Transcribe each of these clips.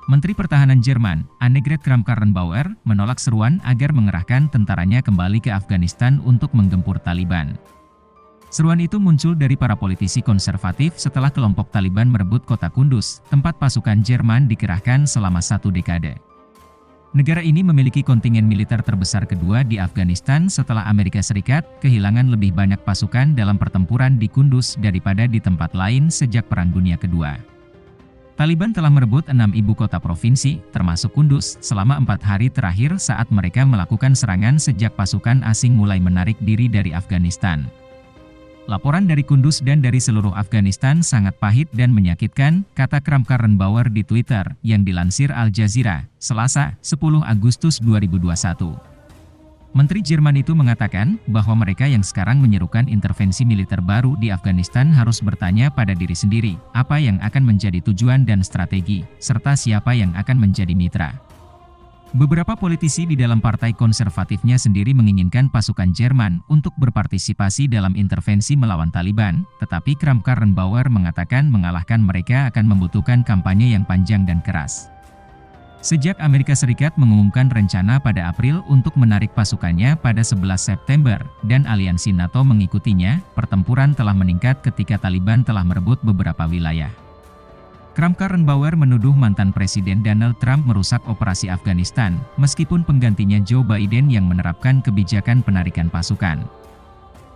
Menteri Pertahanan Jerman, Annegret Kramp-Karrenbauer, menolak seruan agar mengerahkan tentaranya kembali ke Afghanistan untuk menggempur Taliban. Seruan itu muncul dari para politisi konservatif setelah kelompok Taliban merebut kota Kunduz, tempat pasukan Jerman dikerahkan selama 1 dekade. Negara ini memiliki kontingen militer terbesar kedua di Afghanistan setelah Amerika Serikat kehilangan lebih banyak pasukan dalam pertempuran di Kunduz daripada di tempat lain sejak Perang Dunia Kedua. Taliban telah merebut 6 ibu kota provinsi, termasuk Kunduz, selama 4 hari terakhir saat mereka melakukan serangan sejak pasukan asing mulai menarik diri dari Afghanistan. Laporan dari Kunduz dan dari seluruh Afghanistan sangat pahit dan menyakitkan, kata Kramp-Karrenbauer di Twitter, yang dilansir Al Jazeera, Selasa, 10 Agustus 2021. Menteri Jerman itu mengatakan bahwa mereka yang sekarang menyerukan intervensi militer baru di Afghanistan harus bertanya pada diri sendiri, apa yang akan menjadi tujuan dan strategi, serta siapa yang akan menjadi mitra. Beberapa politisi di dalam partai konservatifnya sendiri menginginkan pasukan Jerman untuk berpartisipasi dalam intervensi melawan Taliban, tetapi Kramp-Karrenbauer mengatakan mengalahkan mereka akan membutuhkan kampanye yang panjang dan keras. Sejak Amerika Serikat mengumumkan rencana pada April untuk menarik pasukannya pada 11 September, dan aliansi NATO mengikutinya, pertempuran telah meningkat ketika Taliban telah merebut beberapa wilayah. Kramp-Karrenbauer menuduh mantan Presiden Donald Trump merusak operasi Afghanistan, meskipun penggantinya Joe Biden yang menerapkan kebijakan penarikan pasukan.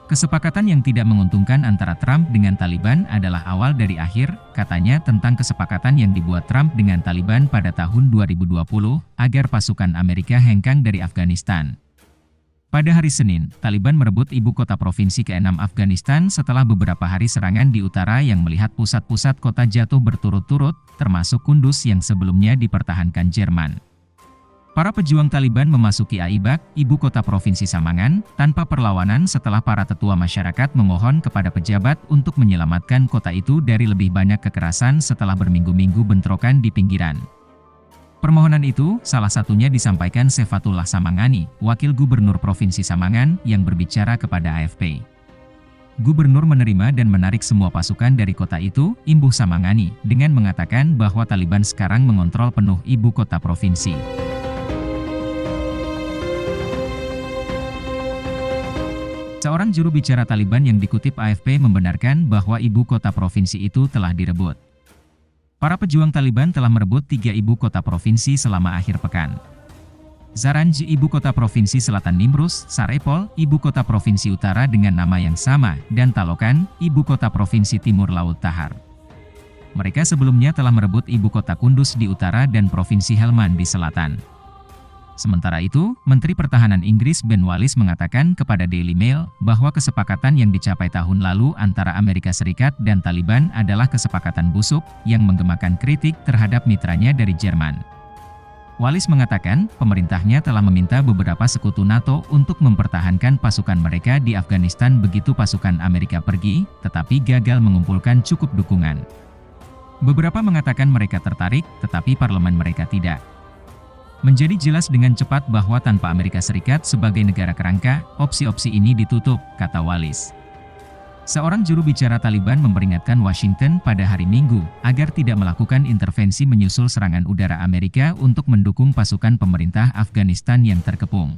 Kesepakatan yang tidak menguntungkan antara Trump dengan Taliban adalah awal dari akhir, katanya tentang kesepakatan yang dibuat Trump dengan Taliban pada tahun 2020, agar pasukan Amerika hengkang dari Afghanistan. Pada hari Senin, Taliban merebut ibu kota provinsi ke-6 Afghanistan setelah beberapa hari serangan di utara yang melihat pusat-pusat kota jatuh berturut-turut, termasuk Kunduz yang sebelumnya dipertahankan Jerman. Para pejuang Taliban memasuki Aibak, ibu kota provinsi Samangan, tanpa perlawanan setelah para tetua masyarakat memohon kepada pejabat untuk menyelamatkan kota itu dari lebih banyak kekerasan setelah berminggu-minggu bentrokan di pinggiran. Permohonan itu, salah satunya disampaikan Saifatullah Samangani, wakil gubernur provinsi Samangan, yang berbicara kepada AFP. Gubernur menerima dan menarik semua pasukan dari kota itu, imbuh Samangani, dengan mengatakan bahwa Taliban sekarang mengontrol penuh ibu kota provinsi. Seorang juru bicara Taliban yang dikutip AFP membenarkan bahwa ibu kota provinsi itu telah direbut. Para pejuang Taliban telah merebut 3 ibu kota provinsi selama akhir pekan. Zaranj, ibu kota provinsi Selatan Nimruz, Sarepol, ibu kota provinsi utara dengan nama yang sama, dan Talokan, ibu kota provinsi Timur Laut Tahar. Mereka sebelumnya telah merebut ibu kota Kunduz di utara dan provinsi Helmand di selatan. Sementara itu, Menteri Pertahanan Inggris Ben Wallace mengatakan kepada Daily Mail bahwa kesepakatan yang dicapai tahun lalu antara Amerika Serikat dan Taliban adalah kesepakatan busuk yang menggemakan kritik terhadap mitranya dari Jerman. Wallace mengatakan pemerintahnya telah meminta beberapa sekutu NATO untuk mempertahankan pasukan mereka di Afghanistan begitu pasukan Amerika pergi, tetapi gagal mengumpulkan cukup dukungan. Beberapa mengatakan mereka tertarik, tetapi parlemen mereka tidak. Menjadi jelas dengan cepat bahwa tanpa Amerika Serikat sebagai negara kerangka, opsi-opsi ini ditutup, kata Wallace. Seorang juru bicara Taliban memperingatkan Washington pada hari Minggu agar tidak melakukan intervensi menyusul serangan udara Amerika untuk mendukung pasukan pemerintah Afghanistan yang terkepung.